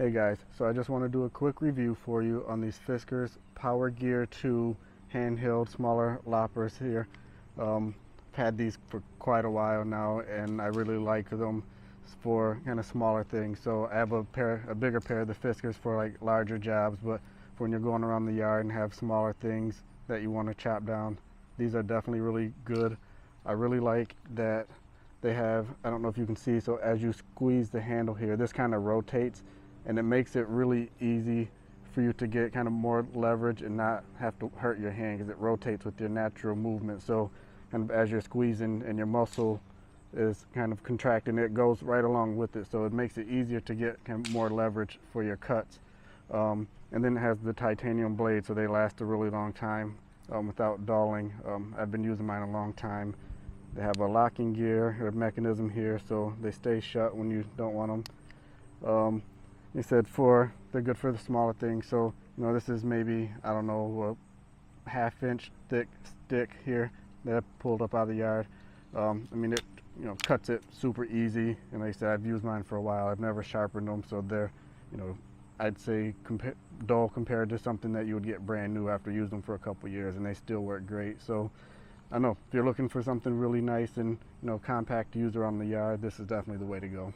Hey guys, so I just want to do a quick review for you on these Fiskars PowerGear 2 handheld smaller loppers here. I've had these for quite a while now and I really like them for kind of smaller things. So I have a bigger pair of the Fiskars for like larger jobs, but for when you're going around the yard and have smaller things that you want to chop down, these are definitely really good. I really like that they have, I don't know if you can see, so as you squeeze the handle here, this kind of rotates and it makes it really easy for you to get kind of more leverage and not have to hurt your hand because it rotates with your natural movement. So kind of as you're squeezing and your muscle is kind of contracting, it goes right along with it. So it makes it easier to get kind of more leverage for your cuts. And then it has the titanium blade, so they last a really long time without dulling. I've been using mine a long time. They have a locking gear or mechanism here, so they stay shut when you don't want them. They said they're good for the smaller things. So, you know, this is maybe, I don't know, a half-inch thick stick here that I pulled up out of the yard. I mean, it, you know, cuts it super easy. And like I said, I've used mine for a while. I've never sharpened them, so they're, you know, I'd say dull compared to something that you would get brand new after using them for a couple years, and they still work great. So, I know if you're looking for something really nice and, you know, compact to use around the yard, this is definitely the way to go.